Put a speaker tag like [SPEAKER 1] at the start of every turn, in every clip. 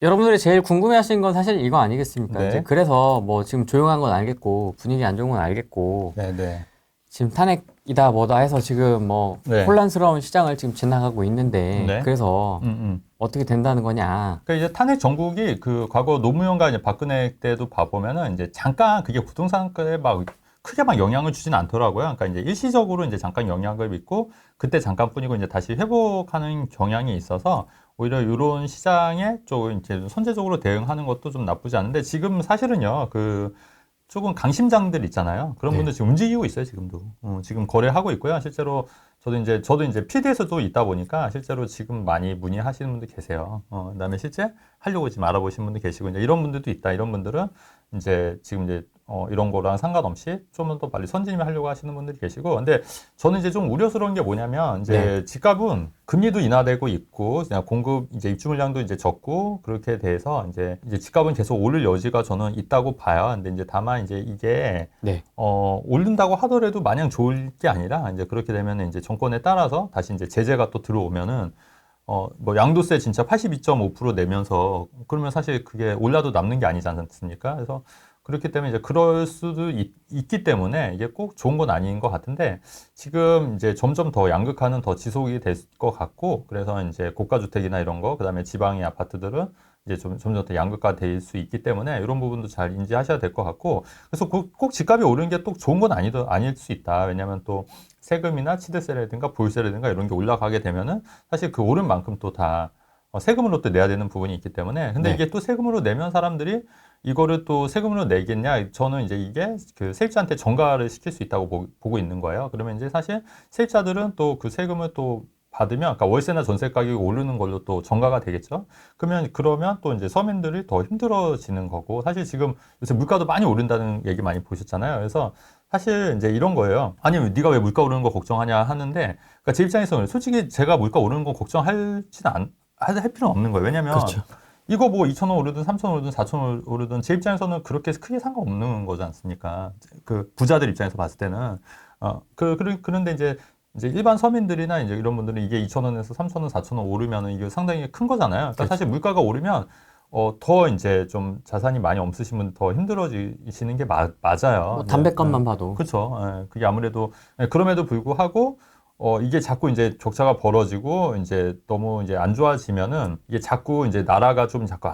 [SPEAKER 1] 여러분들이 제일 궁금해하시는 건 사실 이거 아니겠습니까?
[SPEAKER 2] 네.
[SPEAKER 1] 이제 그래서 뭐 지금 조용한 건 알겠고 분위기 안 좋은 건 알겠고
[SPEAKER 2] 네네.
[SPEAKER 1] 지금 탄핵이다 뭐다 해서 지금 뭐
[SPEAKER 2] 네.
[SPEAKER 1] 혼란스러운 시장을 지금 지나가고 있는데
[SPEAKER 2] 네.
[SPEAKER 1] 그래서 어떻게 된다는 거냐?
[SPEAKER 2] 그러니까 이제 탄핵 정국이 그 과거 노무현과 이제 박근혜 때도 봐보면은 이제 잠깐 그게 부동산가에 막 크게 막 영향을 주진 않더라고요. 그러니까 이제 일시적으로 이제 잠깐 영향을 믿고 그때 잠깐뿐이고 이제 다시 회복하는 경향이 있어서 오히려 이런 시장에 좀 이제 선제적으로 대응하는 것도 좀 나쁘지 않은데 지금 사실은요 그 조금 강심장들 있잖아요. 그런
[SPEAKER 1] 네.
[SPEAKER 2] 분들 지금 움직이고 있어요, 지금도. 지금 거래하고 있고요. 실제로 저도 이제 PD에서도 있다 보니까 실제로 지금 많이 문의하시는 분들 계세요. 그다음에 실제 하려고 지금 알아보시는 분들 계시고 이제 이런 분들도 있다. 이런 분들은 이제 지금 이제 이런 거랑 상관없이 좀 더 빨리 선진입하려고 하시는 분들이 계시고 근데 저는 이제 좀 우려스러운 게 뭐냐면 이제 집값은 금리도 인하되고 있고 그냥 공급 이제 입주 물량도 이제 적고 그렇게 돼서 이제 집값은 계속 오를 여지가 저는 있다고 봐요. 근데 이제 다만 이제 이게
[SPEAKER 1] 네.
[SPEAKER 2] 오른다고 하더라도 마냥 좋을 게 아니라 이제 그렇게 되면 이제 정권에 따라서 다시 이제 제재가 또 들어오면은 뭐 양도세 진짜 82.5% 내면서 그러면 사실 그게 올라도 남는 게 아니지 않습니까? 그래서 그렇기 때문에 이제 그럴 수도 있기 때문에 이게 꼭 좋은 건 아닌 것 같은데 지금 이제 점점 더 양극화는 더 지속이 될 것 같고 그래서 이제 고가주택이나 이런 거 그다음에 지방의 아파트들은 이제 점점 더 양극화 될 수 있기 때문에 이런 부분도 잘 인지하셔야 될 것 같고 그래서 꼭 집값이 오르는 게 또 좋은 건 아닐 수 있다. 왜냐하면 또 세금이나 치대세라든가 보유세라든가 이런 게 올라가게 되면은 사실 그 오른 만큼 또 다 세금으로 또 내야 되는 부분이 있기 때문에 근데
[SPEAKER 1] 네.
[SPEAKER 2] 이게 또 세금으로 내면 사람들이 이거를 또 세금으로 내겠냐? 저는 이제 이게 그 세입자한테 전가를 시킬 수 있다고 보고 있는 거예요. 그러면 이제 사실 세입자들은 또 그 세금을 또 받으면, 그러니까 월세나 전세 가격이 오르는 걸로 또 전가가 되겠죠. 그러면 또 이제 서민들이 더 힘들어지는 거고, 사실 지금 요새 물가도 많이 오른다는 얘기 많이 보셨잖아요. 그래서 사실 이제 이런 거예요. 아니, 네가 왜 물가 오르는 거 걱정하냐 하는데, 그러니까 제 입장에서는 솔직히 제가 물가 오르는 거 걱정할 필요는 없는 거예요. 왜냐면
[SPEAKER 1] 그렇죠.
[SPEAKER 2] 이거 뭐 2,000원 오르든 3,000원 오르든 4,000원 오르든 제 입장에서는 그렇게 크게 상관없는 거지 않습니까? 그 부자들 입장에서 봤을 때는. 그런데 이제 일반 서민들이나 이제 이런 분들은 이게 2,000원에서 3,000원, 4,000원 오르면은 이게 상당히 큰 거잖아요. 그러니까
[SPEAKER 1] 그렇죠.
[SPEAKER 2] 사실 물가가 오르면 더 이제 좀 자산이 많이 없으신 분들 더 힘들어지시는 게 맞아요.
[SPEAKER 1] 뭐 담배값만 봐도.
[SPEAKER 2] 그렇죠. 그게 아무래도 그럼에도 불구하고 이게 자꾸 이제 격차가 벌어지고 이제 너무 이제 안 좋아지면은 이게 자꾸 이제 나라가 좀 자꾸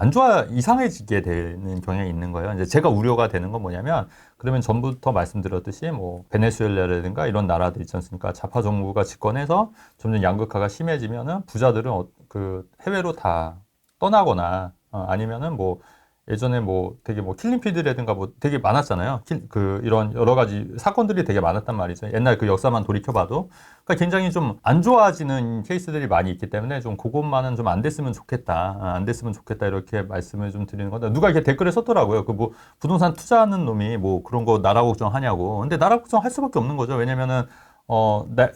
[SPEAKER 2] 이상해지게 되는 경향이 있는 거예요. 이제 제가 우려가 되는 건 뭐냐면 그러면 전부터 말씀드렸듯이 뭐 베네수엘라라든가 이런 나라들 있지 않습니까? 좌파 정부가 집권해서 점점 양극화가 심해지면은 부자들은 그 해외로 다 떠나거나 아니면은 뭐 예전에 뭐 되게 뭐 킬링피드라든가 뭐 되게 많았잖아요. 이런 여러 가지 사건들이 되게 많았단 말이죠. 옛날 그 역사만 돌이켜봐도. 그러니까 굉장히 좀 안 좋아지는 케이스들이 많이 있기 때문에 좀 그것만은 좀 안 됐으면 좋겠다. 안 됐으면 좋겠다. 이렇게 말씀을 좀 드리는 건데 누가 이렇게 댓글에 썼더라고요. 그 뭐 부동산 투자하는 놈이 뭐 그런 거 나라 걱정하냐고. 근데 나라 걱정할 수밖에 없는 거죠. 왜냐면은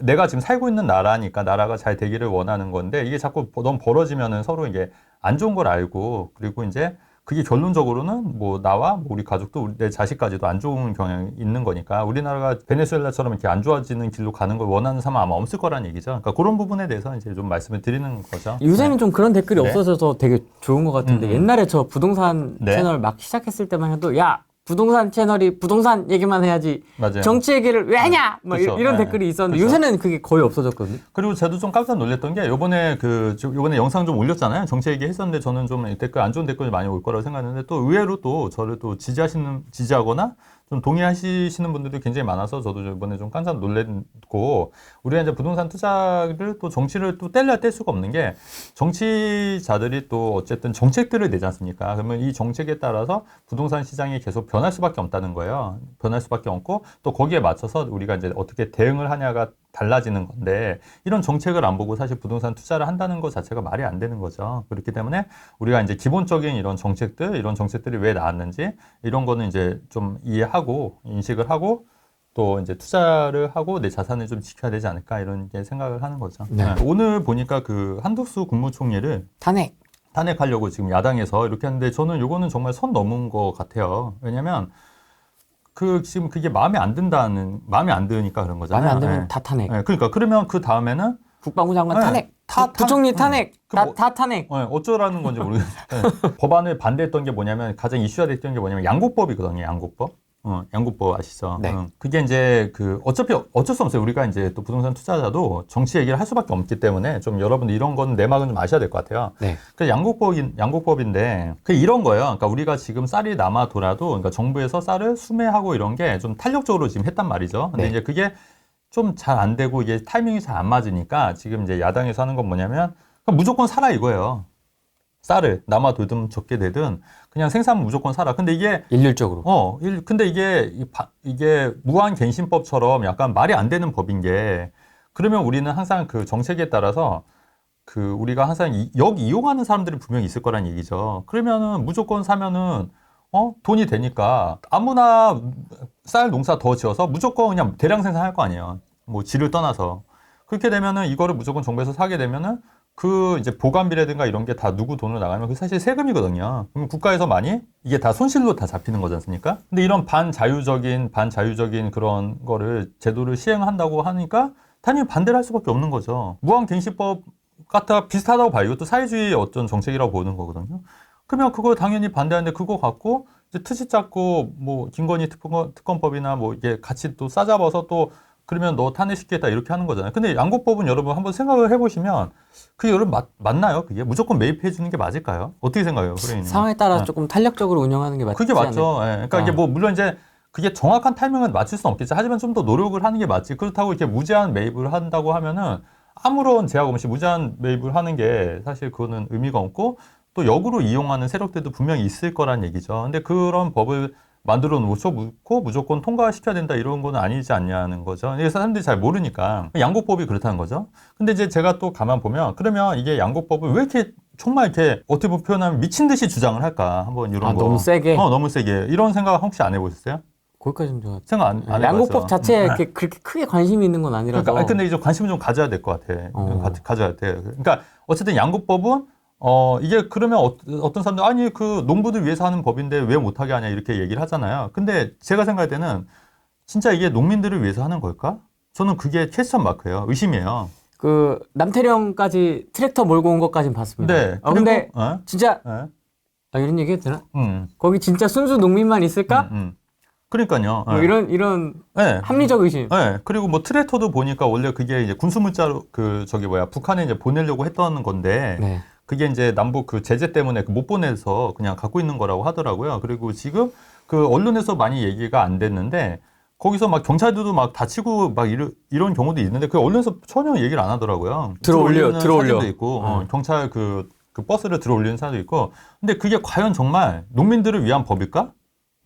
[SPEAKER 2] 내가 지금 살고 있는 나라니까 나라가 잘 되기를 원하는 건데 이게 자꾸 너무 벌어지면은 서로 이게 안 좋은 걸 알고 그리고 이제 그게 결론적으로는 뭐 나와 뭐 우리 가족도 내 자식까지도 안 좋은 경향이 있는 거니까 우리나라가 베네수엘라처럼 이렇게 안 좋아지는 길로 가는 걸 원하는 사람 아마 없을 거라는 얘기죠. 그러니까 그런 부분에 대해서 이제 좀 말씀을 드리는 거죠.
[SPEAKER 1] 요새는
[SPEAKER 2] 네.
[SPEAKER 1] 좀 그런 댓글이
[SPEAKER 2] 네.
[SPEAKER 1] 없어져서 되게 좋은 것 같은데 옛날에 저 부동산
[SPEAKER 2] 네.
[SPEAKER 1] 채널 막 시작했을 때만 해도 야 부동산 채널이 부동산 얘기만 해야지
[SPEAKER 2] 맞아요.
[SPEAKER 1] 정치 얘기를 왜 하냐 뭐
[SPEAKER 2] 그쵸.
[SPEAKER 1] 이런
[SPEAKER 2] 네.
[SPEAKER 1] 댓글이 있었는데
[SPEAKER 2] 그쵸.
[SPEAKER 1] 요새는 그게 거의 없어졌거든요.
[SPEAKER 2] 그리고 저도 좀 깜짝 놀랐던 게 요번에 요번에 영상 좀 올렸잖아요. 정치 얘기 했었는데 저는 좀 댓글 안 좋은 댓글이 많이 올 거라고 생각했는데 또 의외로 또 저를 또 지지하거나 좀 동의하시는 분들도 굉장히 많아서 저도 이번에 좀 깜짝 놀랐고 우리가 이제 부동산 투자를 또 정치를 또 뗄래야 뗄 수가 없는 게 정치자들이 또 어쨌든 정책들을 내지 않습니까? 그러면 이 정책에 따라서 부동산 시장이 계속 변할 수밖에 없다는 거예요. 변할 수밖에 없고 또 거기에 맞춰서 우리가 이제 어떻게 대응을 하냐가 달라지는 건데 이런 정책을 안 보고 사실 부동산 투자를 한다는 것 자체가 말이 안 되는 거죠. 그렇기 때문에 우리가 이제 기본적인 이런 정책들이 왜 나왔는지 이런 거는 이제 좀 이해하고 인식을 하고 또 이제 투자를 하고 내 자산을 좀 지켜야 되지 않을까 이런 생각을 하는 거죠.
[SPEAKER 1] 네.
[SPEAKER 2] 오늘 보니까 그 한덕수 국무총리를 탄핵하려고 지금 야당에서 이렇게 하는데 저는 이거는 정말 선 넘은 것 같아요. 왜냐면 지금 그게 마음에 안 드니까 그런 거잖아요.
[SPEAKER 1] 마음에 안 들면 다 탄핵.
[SPEAKER 2] 그러니까 그러면 그 다음에는
[SPEAKER 1] 국방부 장관
[SPEAKER 2] 네.
[SPEAKER 1] 탄핵. 부총리 탄핵 다 탄핵.
[SPEAKER 2] 어쩌라는 건지 모르겠어요. 법안을 반대했던 게 뭐냐면 가장 이슈화 됐던 게 뭐냐면 양국법이거든요. 양국법. 양국법 아시죠?
[SPEAKER 1] 네.
[SPEAKER 2] 그게 이제 어차피 어쩔 수 없어요. 우리가 이제 또 부동산 투자자도 정치 얘기를 할 수밖에 없기 때문에 좀 여러분들 이런 건 내막은 좀 아셔야 될 것 같아요.
[SPEAKER 1] 네.
[SPEAKER 2] 그 양국법인데 그 이런 거예요. 그러니까 우리가 지금 쌀이 남아 돌아도 그러니까 정부에서 쌀을 수매하고 이런 게 좀 탄력적으로 지금 했단 말이죠. 근데
[SPEAKER 1] 네.
[SPEAKER 2] 이제 그게 좀 잘 안 되고 이게 타이밍이 잘 안 맞으니까 지금 이제 야당에서 하는 건 뭐냐면 무조건 사라 이거예요. 쌀을 남아 돌든 적게 되든 그냥 생산은 무조건 사라. 근데 이게
[SPEAKER 1] 일률적으로.
[SPEAKER 2] 근데 이게 무한갱신법처럼 약간 말이 안 되는 법인 게 그러면 우리는 항상 그 정책에 따라서 우리가 항상 이용하는 사람들이 분명히 있을 거란 얘기죠. 그러면은 무조건 사면은 돈이 되니까 아무나 쌀 농사 더 지어서 무조건 그냥 대량 생산할 거 아니에요. 뭐 질을 떠나서. 그렇게 되면은 이거를 무조건 정부에서 사게 되면은 이제 보관비라든가 이런 게 다 누구 돈으로 나가면 그 사실 세금이거든요. 그럼 국가에서 이게 다 손실로 다 잡히는 거지 않습니까? 근데 이런 반자유적인 그런 거를 제도를 시행한다고 하니까 당연히 반대를 할 수밖에 없는 거죠. 무한갱신법 같아 비슷하다고 봐요. 이것도 사회주의의 어떤 정책이라고 보는 거거든요. 그러면 그거 당연히 반대하는데 그거 갖고 이제 트집 잡고 뭐 김건희 특검법이나 뭐 이게 같이 또 싸잡아서 또 그러면 너 탄핵시키겠다 이렇게 하는 거잖아요. 근데 양국법은 여러분 한번 생각을 해보시면 그게 여러분 맞나요? 그게 무조건 매입해 주는 게 맞을까요? 어떻게 생각해요? 그러니까
[SPEAKER 1] 상황에 따라 조금 탄력적으로 운영하는 게 맞지
[SPEAKER 2] 그게 맞죠.
[SPEAKER 1] 않을까?
[SPEAKER 2] 그러니까 이게 뭐 물론 이제 그게 정확한 타이밍은 맞출 수는 없겠지. 하지만 좀 더 노력을 하는 게 맞지. 그렇다고 이렇게 무제한 매입을 한다고 하면은 아무런 제약 없이 무제한 매입을 하는 게 사실 그거는 의미가 없고 또 역으로 이용하는 세력들도 분명히 있을 거란 얘기죠. 근데 그런 법을 만들어 놓고 무조건 통과시켜야 된다 이런 거는 아니지 않냐는 거죠. 이게 사람들이 잘 모르니까 양국법이 그렇다는 거죠. 근데 이제 제가 또 가만 보면 그러면 이게 양국법을 왜 이렇게 정말 이렇게 어떻게 표현하면 미친 듯이 주장을 할까? 한번 이런 거
[SPEAKER 1] 너무 세게.
[SPEAKER 2] 너무 세게 이런 생각 혹시 안 해보셨어요?
[SPEAKER 1] 거기까지는 좀
[SPEAKER 2] 생각 안 해봤죠.
[SPEAKER 1] 양국법 자체에 그렇게 크게 관심이 있는 건 아니라서.
[SPEAKER 2] 그러니까 근데 이제 관심을 좀 가져야 될 것 같아. 가져야 돼. 그러니까 어쨌든 양국법은 이게 그러면 어떤 사람들 아니 그 농부들 위해서 하는 법인데 왜 못하게 하냐 이렇게 얘기를 하잖아요. 근데 제가 생각할 때는 진짜 이게 농민들을 위해서 하는 걸까? 저는 그게 퀘스천 마크예요. 의심이에요.
[SPEAKER 1] 남태령까지 트랙터 몰고 온 것까진 봤습니다.
[SPEAKER 2] 네.
[SPEAKER 1] 근데 진짜 이런 얘기 해도 되나? 거기 진짜 순수 농민만 있을까?
[SPEAKER 2] 그러니까요.
[SPEAKER 1] 뭐 이런 합리적 의심.
[SPEAKER 2] 네. 그리고 뭐 트랙터도 보니까 원래 그게 이제 군수물자로 북한에 이제 보내려고 했던 건데
[SPEAKER 1] 네.
[SPEAKER 2] 그게 이제 남북 제재 때문에 못 보내서 그냥 갖고 있는 거라고 하더라고요. 그리고 지금 언론에서 많이 얘기가 안 됐는데 거기서 막 경찰들도 막 다치고 막 이런 경우도 있는데 그 언론에서 전혀 얘기를 안 하더라고요. 들어올려 사진도 있고 경찰 그 버스를 들어올리는 사람도 있고. 근데 그게 과연 정말 농민들을 위한 법일까?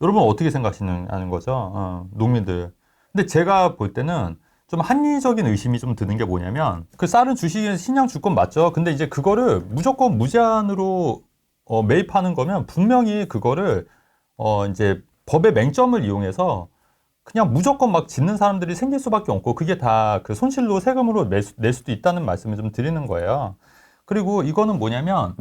[SPEAKER 2] 여러분 어떻게 생각하시는 거죠? 농민들. 근데 제가 볼 때는 좀 합리적인 의심이 좀 드는 게 뭐냐면 그 쌀은 주식에 신양 주권 맞죠. 근데 이제 그거를 무조건 무제한으로 매입하는 거면 분명히 그거를 이제 법의 맹점을 이용해서 그냥 무조건 막 짓는 사람들이 생길 수밖에 없고 그게 다 그 손실로 세금으로 낼 수도 있다는 말씀을 좀 드리는 거예요. 그리고 이거는 뭐냐면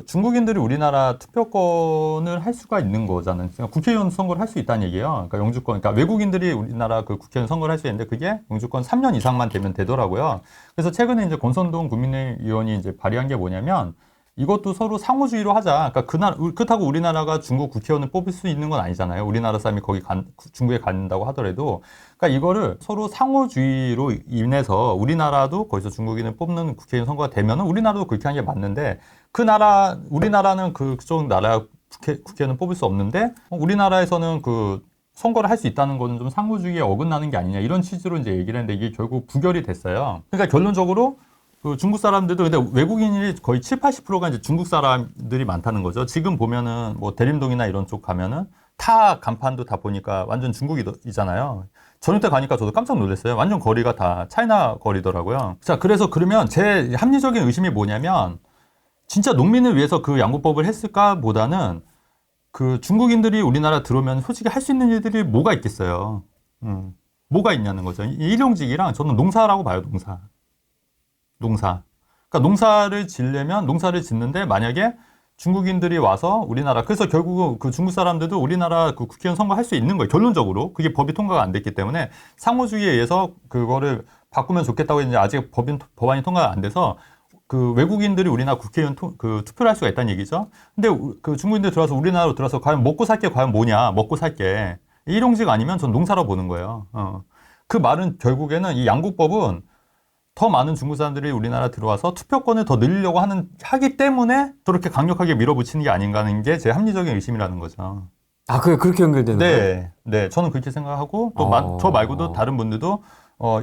[SPEAKER 2] 중국인들이 우리나라 투표권을 할 수가 있는 거잖아요. 그러니까 국회의원 선거를 할 수 있다는 얘기예요. 그러니까 영주권, 그러니까 외국인들이 우리나라 국회의원 선거를 할 수 있는데 그게 영주권 3년 이상만 되면 되더라고요. 그래서 최근에 이제 권선동 국민의힘 의원이 이제 발의한 게 뭐냐면 이것도 서로 상호주의로 하자. 그러니까 그렇다고 우리나라가 중국 국회의원을 뽑을 수 있는 건 아니잖아요. 우리나라 사람이 거기 중국에 간다고 하더라도. 그러니까 이거를 서로 상호주의로 인해서 우리나라도 거기서 중국인을 뽑는 국회의원 선거가 되면은 우리나라도 그렇게 하는 게 맞는데 우리나라는 그쪽 나라 국회의원을 뽑을 수 없는데 우리나라에서는 선거를 할 수 있다는 거는 좀 상호주의에 어긋나는 게 아니냐 이런 취지로 이제 얘기를 했는데 이게 결국 부결이 됐어요. 그러니까 결론적으로 중국 사람들도 근데 외국인이 거의 70~80%가 이제 중국 사람들이 많다는 거죠. 지금 보면은 뭐 대림동이나 이런 쪽 가면은 타 간판도 다 보니까 완전 중국이잖아요. 저녁 때 가니까 저도 깜짝 놀랐어요. 완전 거리가 다 차이나 거리더라고요. 자, 그래서 그러면 제 합리적인 의심이 뭐냐면 진짜 농민을 위해서 그 양국법을 했을까 보다는 중국인들이 우리나라 들어오면 솔직히 할 수 있는 일들이 뭐가 있겠어요. 뭐가 있냐는 거죠. 일용직이랑 저는 농사라고 봐요, 농사. 그러니까 농사를 짓는데 만약에 중국인들이 와서 그래서 결국 그 중국 사람들도 우리나라 국회의원 선거 할 수 있는 거예요. 결론적으로. 그게 법이 통과가 안 됐기 때문에 상호주의에 의해서 그거를 바꾸면 좋겠다고 했는데 아직 법안이 통과가 안 돼서 그 외국인들이 우리나라 국회의원 투표를 할 수가 있다는 얘기죠. 근데 그 중국인들 들어와서 우리나라로 들어와서 과연 먹고 살 게 과연 뭐냐? 먹고 살 게 일용직 아니면 전 농사로 보는 거예요. 그 말은 결국에는 이 양국법은 더 많은 중국 사람들이 우리나라 들어와서 투표권을 더 늘리려고 하기 때문에 저렇게 강력하게 밀어붙이는 게 아닌가 하는 게 제 합리적인 의심이라는 거죠.
[SPEAKER 1] 아, 그게 그렇게 연결되는 거예요?
[SPEAKER 2] 네, 네, 저는 그렇게 생각하고 또 저 말고도 다른 분들도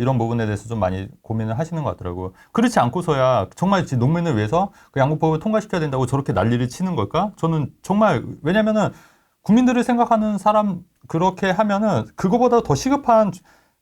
[SPEAKER 2] 이런 부분에 대해서 좀 많이 고민을 하시는 것 같더라고요. 그렇지 않고서야 정말 농민을 위해서 그 양국법을 통과시켜야 된다고 저렇게 난리를 치는 걸까? 저는 정말 왜냐면은 국민들을 생각하는 사람 그렇게 하면은 그거보다 더 시급한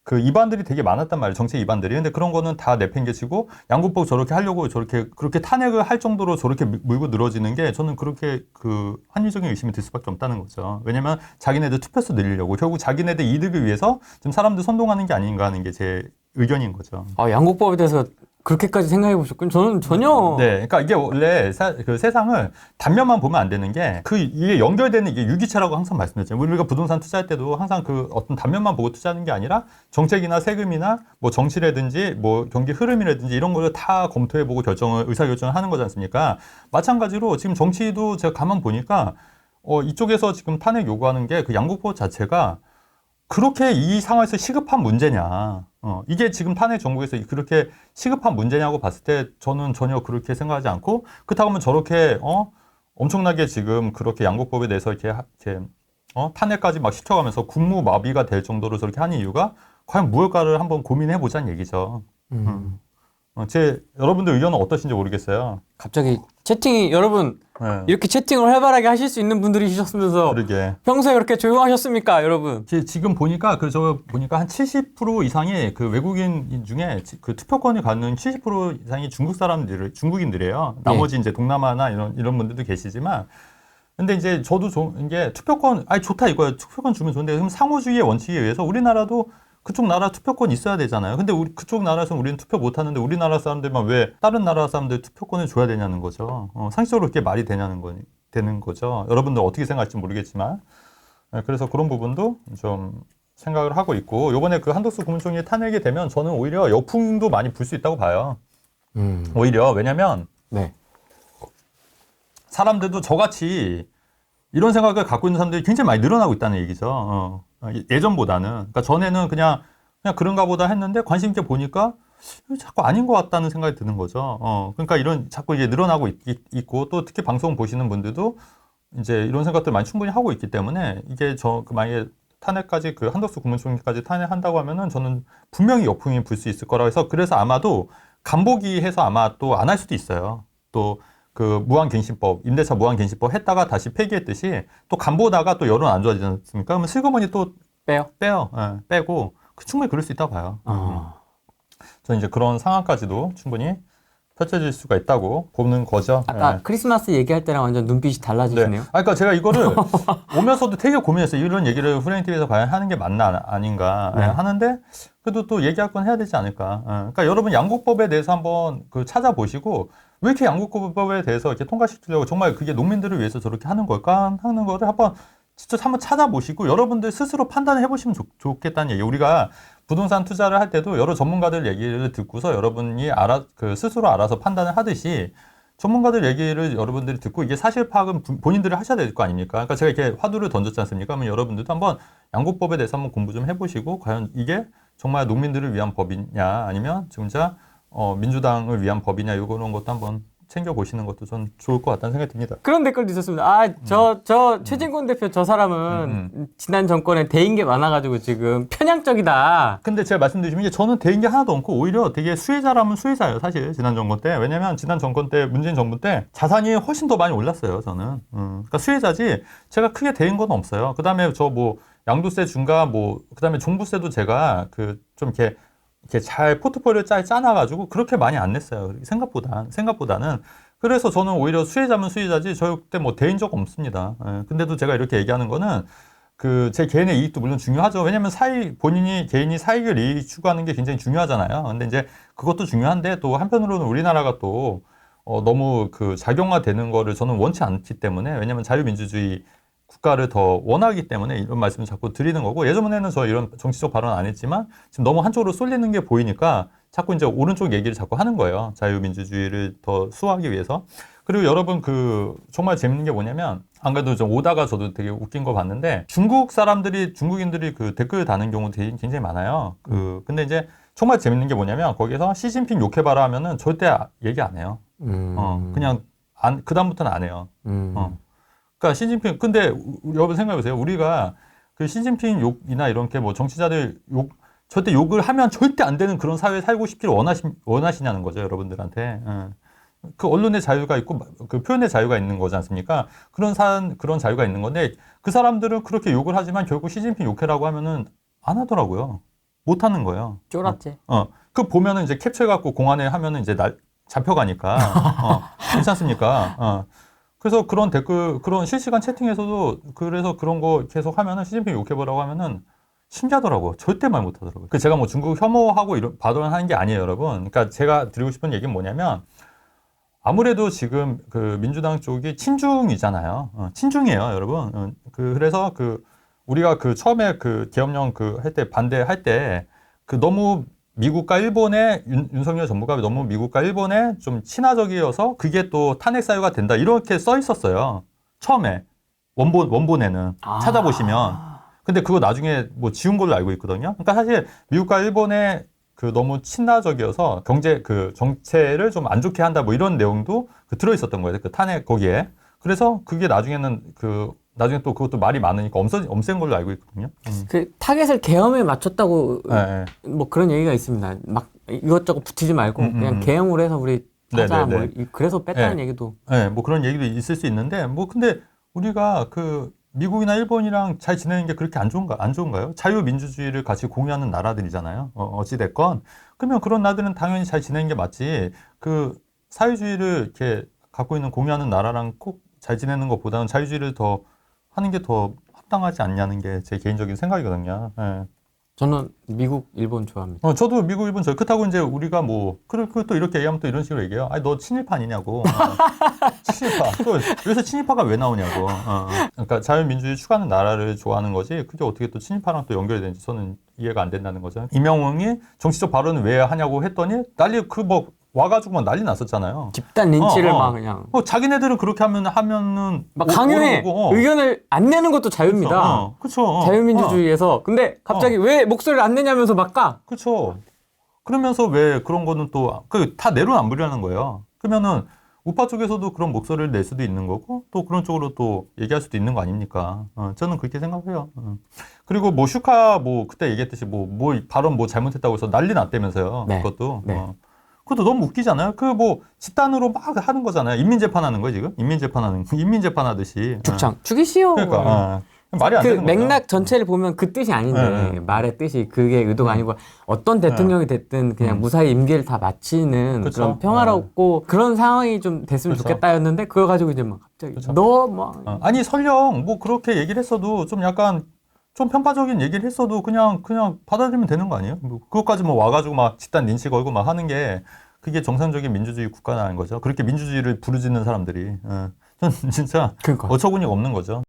[SPEAKER 2] 그 위반들이 되게 많았단 말이에요. 정책 위반들이. 근데 그런 거는 다 내팽개치고 양국법 저렇게 하려고 그렇게 탄핵을 할 정도로 저렇게 물고 늘어지는 게 저는 그렇게 그 합리적인 의심이 들 수밖에 없다는 거죠. 왜냐면 자기네들 투표수 늘리려고 결국 자기네들 이득을 위해서 지금 사람들 선동하는 게 아닌가 하는 게 제 의견인 거죠.
[SPEAKER 1] 아, 양국법에 대해서 그렇게까지 생각해 보셨군요. 저는 전혀.
[SPEAKER 2] 네, 그러니까 이게 원래 그 세상을 단면만 보면 안 되는 게 이게 연결되는 이게 유기체라고 항상 말씀드렸잖아요. 우리가 부동산 투자할 때도 항상 그 어떤 단면만 보고 투자하는 게 아니라 정책이나 세금이나 뭐 정치라든지 뭐 경기 흐름이라든지 이런 거를 다 검토해 보고 의사결정을 하는 거지 않습니까? 마찬가지로 지금 정치도 제가 가만 보니까 이쪽에서 지금 탄핵 요구하는 게 그 양국법 자체가 그렇게 이 상황에서 시급한 문제냐. 이게 지금 탄핵 정부에서 그렇게 시급한 문제냐고 봤을 때 저는 전혀 그렇게 생각하지 않고 그렇다고 하면 저렇게 엄청나게 지금 그렇게 양국법에 대해서 이렇게 탄핵까지 막 시켜가면서 국무마비가 될 정도로 저렇게 하는 이유가 과연 무엇일까를 한번 고민해 보자는 얘기죠. 여러분들 의견은 어떠신지 모르겠어요.
[SPEAKER 1] 갑자기 채팅이 여러분
[SPEAKER 2] 네.
[SPEAKER 1] 이렇게 채팅을 활발하게 하실 수 있는 분들이셨으면서
[SPEAKER 2] 그러게.
[SPEAKER 1] 평소에 그렇게 조용하셨습니까, 여러분?
[SPEAKER 2] 지금 보니까 저 보니까 한 70% 이상의 그 외국인 중에 그 투표권을 갖는 70% 이상이 중국인들이에요. 나머지 이제 동남아나 이런 분들도 계시지만 근데 이제 저도 이게 투표권 좋다 이거예요. 투표권 주면 좋은데 그럼 상호주의의 원칙에 의해서 우리나라도 그쪽 나라 투표권 있어야 되잖아요. 근데 그쪽 나라에서는 우리는 투표 못 하는데 우리나라 사람들만 왜 다른 나라 사람들 투표권을 줘야 되냐는 거죠. 상식적으로 그렇게 말이 되는 거죠. 여러분들 어떻게 생각할지 모르겠지만. 그래서 그런 부분도 좀 생각을 하고 있고, 요번에 그 한덕수 국무총리 탄핵이 되면 저는 오히려 역풍도 많이 불 수 있다고 봐요. 오히려, 왜냐면,
[SPEAKER 1] 네.
[SPEAKER 2] 사람들도 저같이 이런 생각을 갖고 있는 사람들이 굉장히 많이 늘어나고 있다는 얘기죠. 예전보다는. 그러니까 전에는 그냥 그런가 보다 했는데 관심 있게 보니까 자꾸 아닌 것 같다는 생각이 드는 거죠. 그러니까 자꾸 이제 늘어나고 있고 또 특히 방송 보시는 분들도 이제 이런 생각들 많이 충분히 하고 있기 때문에 이게 만약에 탄핵까지 한덕수 국무총리까지 탄핵한다고 하면은 저는 분명히 역풍이 불 수 있을 거라고 해서 그래서 아마도 간보기 해서 아마 또 안 할 수도 있어요. 또 그 무한갱신법, 임대차 무한갱신법 했다가 다시 폐기했듯이 또 간보다가 또 여론 안 좋아지지 않습니까? 그러면 슬그머니 또 빼요. 빼고 충분히 그럴 수 있다고 봐요. 저는 이제 그런 상황까지도 충분히 펼쳐질 수가 있다고 보는 거죠.
[SPEAKER 1] 아까 크리스마스 얘기할 때랑 완전 눈빛이 달라지시네요.
[SPEAKER 2] 네. 그러니까 제가 이거를 오면서도 되게 고민했어요. 이런 얘기를 후레인TV에서 과연 하는 게 맞나 아닌가 하는데 그래도 또 얘기할 건 해야 되지 않을까. 그러니까 여러분 양국법에 대해서 한번 찾아보시고 왜 이렇게 양국법에 대해서 이렇게 통과시키려고 정말 그게 농민들을 위해서 저렇게 하는 걸까 하는 거를 직접 한번 찾아보시고 여러분들 스스로 판단을 해보시면 좋겠다는 얘기. 우리가 부동산 투자를 할 때도 여러 전문가들 얘기를 듣고서 여러분이 스스로 알아서 판단을 하듯이 전문가들 얘기를 여러분들이 듣고 이게 사실 파악은 본인들이 하셔야 될 거 아닙니까? 그러니까 제가 이렇게 화두를 던졌지 않습니까? 그러면 여러분들도 한번 양국법에 대해서 한번 공부 좀 해보시고 과연 이게 정말 농민들을 위한 법이냐 아니면 진짜 민주당을 위한 법이냐 이런 것도 한번 챙겨보시는 것도 전 좋을 것 같다는 생각이 듭니다.
[SPEAKER 1] 그런 댓글도 있었습니다. 최진곤 대표 저 사람은 지난 정권에 대인 게 많아가지고 지금 편향적이다.
[SPEAKER 2] 근데 제가 말씀드리지만 이게 저는 대인 게 하나도 없고 오히려 되게 수혜자라면 수혜자예요. 사실 지난 정권 때. 왜냐면 지난 정권 때 문재인 정부 때 자산이 훨씬 더 많이 올랐어요. 저는. 그러니까 수혜자지 제가 크게 대인 건 없어요. 그 다음에 양도세 중과 그 다음에 종부세도 제가 좀 이렇게 잘 포트폴리오 짜놔가지고 그렇게 많이 안 냈어요. 생각보다는. 그래서 저는 오히려 수혜자면 수혜자지 절대 대인 적 없습니다. 근데도 제가 이렇게 얘기하는 거는 제 개인의 이익도 물론 중요하죠. 왜냐면 개인이 사익을 이익 추구하는 게 굉장히 중요하잖아요. 근데 이제 그것도 중요한데 또 한편으로는 우리나라가 또 너무 작용화되는 거를 저는 원치 않기 때문에 왜냐면 자유민주주의 국가를 더 원하기 때문에 이런 말씀을 자꾸 드리는 거고, 예전에는 저 이런 정치적 발언 안 했지만 지금 너무 한쪽으로 쏠리는 게 보이니까 자꾸 이제 오른쪽 얘기를 자꾸 하는 거예요. 자유민주주의를 더 수호하기 위해서. 그리고 여러분 정말 재밌는 게 뭐냐면, 안 그래도 좀 오다가 저도 되게 웃긴 거 봤는데, 중국인들이 그 댓글 다는 경우 되게 굉장히 많아요. 근데 이제 정말 재밌는 게 뭐냐면, 거기서 시진핑 욕해봐라 하면은 절대 얘기 안 해요. 그냥 그다음부터는 안 해요. 그러니까 시진핑, 근데 여러분 생각해보세요. 우리가 그 시진핑 욕이나 이런 게 뭐 정치자들 절대 욕을 하면 절대 안 되는 그런 사회에 살고 싶기를 원하시냐는 거죠, 여러분들한테. 그 언론의 자유가 있고 그 표현의 자유가 있는 거지 않습니까? 그런 자유가 있는 건데, 그 사람들은 그렇게 욕을 하지만 결국 시진핑 욕해라고 하면은 안 하더라고요. 못 하는 거예요.
[SPEAKER 1] 쫄았지.
[SPEAKER 2] 그 보면은 이제 캡처해갖고 공안에 하면은 이제 잡혀가니까. 괜찮습니까? 그래서 그런 댓글, 그런 실시간 채팅에서도 그래서 그런 거 계속 하면은 시진핑 욕해보라고 하면은 신기하더라고요. 절대 말 못하더라고요. 제가 뭐 중국 혐오하고 이런 발언하는 게 아니에요, 여러분. 그러니까 제가 드리고 싶은 얘기는 뭐냐면, 아무래도 지금 그 민주당 쪽이 친중이잖아요. 친중이에요, 여러분. 그래서 우리가 처음에 계엄령 할 때 반대할 때 너무 미국과 일본의 윤석열 정부가 너무 미국과 일본에 좀 친화적이어서 그게 또 탄핵 사유가 된다, 이렇게 써 있었어요. 처음에 원본에는 찾아보시면. 근데 그거 나중에 뭐 지운 걸로 알고 있거든요. 그러니까 사실 미국과 일본의 너무 친화적이어서 경제 정체를 좀 안 좋게 한다, 뭐 이런 내용도 들어 있었던 거예요. 탄핵 거기에. 그래서 그게 나중에는 나중에 또 그것도 말이 많으니까 없앤 걸로 알고 있거든요.
[SPEAKER 1] 그 타겟을 계엄에 맞췄다고
[SPEAKER 2] 네.
[SPEAKER 1] 뭐 그런 얘기가 있습니다. 막 이것저것 붙이지 말고 그냥 계엄으로 해서 우리 하자. 뭐 그래서 뺐다는 얘기도.
[SPEAKER 2] 네, 뭐 그런 얘기도 있을 수 있는데, 뭐 근데 우리가 미국이나 일본이랑 잘 지내는 게 그렇게 안 좋은가요? 자유민주주의를 같이 공유하는 나라들이잖아요. 어찌됐건. 그러면 그런 나라들은 당연히 잘 지내는 게 맞지. 사회주의를 이렇게 갖고 있는 공유하는 나라랑 꼭 잘 지내는 것보다는 자유주의를 더 하는 게 더 합당하지 않냐는 게 제 개인적인 생각이거든요. 네.
[SPEAKER 1] 저는 미국, 일본 좋아합니다.
[SPEAKER 2] 저도 미국, 일본 그렇다고 이제 우리가 또 이렇게 얘기하면 또 이런 식으로 얘기해요. 아니, 너 친일파 아니냐고. 친일파. 또 여기서 친일파가 왜 나오냐고. 그러니까 자유민주주의 추구하는 나라를 좋아하는 거지, 그게 어떻게 또 친일파랑 또 연결이 되는지 저는 이해가 안 된다는 거죠. 이명웅이 정치적 발언을 왜 하냐고 했더니 와가지고 막 난리 났었잖아요.
[SPEAKER 1] 집단 린치를 막 그냥.
[SPEAKER 2] 자기네들은 그렇게 하면은
[SPEAKER 1] 막 강요해. 의견을 안 내는 것도 자유입니다.
[SPEAKER 2] 그쵸.
[SPEAKER 1] 자유민주주의에서. 근데 갑자기 왜 목소리를 안 내냐면서 막 까.
[SPEAKER 2] 그쵸. 그러면서 왜 그런 거는 또, 다 내로남불이라는 거예요. 그러면은 우파 쪽에서도 그런 목소리를 낼 수도 있는 거고, 또 그런 쪽으로 또 얘기할 수도 있는 거 아닙니까? 저는 그렇게 생각해요. 그리고 슈카 그때 얘기했듯이 발언 잘못했다고 해서 난리 났다면서요.
[SPEAKER 1] 네.
[SPEAKER 2] 그것도.
[SPEAKER 1] 네.
[SPEAKER 2] 그것도 너무 웃기잖아요. 집단으로 막 하는 거잖아요. 인민재판하는 거예요, 지금? 인민재판하듯이.
[SPEAKER 1] 죽이시오.
[SPEAKER 2] 그러니까. 말이 안 되는 거죠.
[SPEAKER 1] 맥락 전체를 보면 그 뜻이 아닌데, 말의 뜻이 그게 의도가 아니고, 어떤 대통령이 됐든 그냥 무사히 임기를 다 마치는 그런 평화롭고 그런 상황이 좀 됐으면 좋겠다였는데, 그걸 가지고 이제 막 갑자기
[SPEAKER 2] 아니, 설령 그렇게 얘기를 했어도 좀 약간 좀 편파적인 얘기를 했어도 그냥 받아들이면 되는 거 아니에요? 그것까지 와가지고 막 집단 린치 걸고 막 하는 게, 그게 정상적인 민주주의 국가라는 거죠. 그렇게 민주주의를 부르짖는 사람들이. 전 진짜 어처구니가 없는 거죠.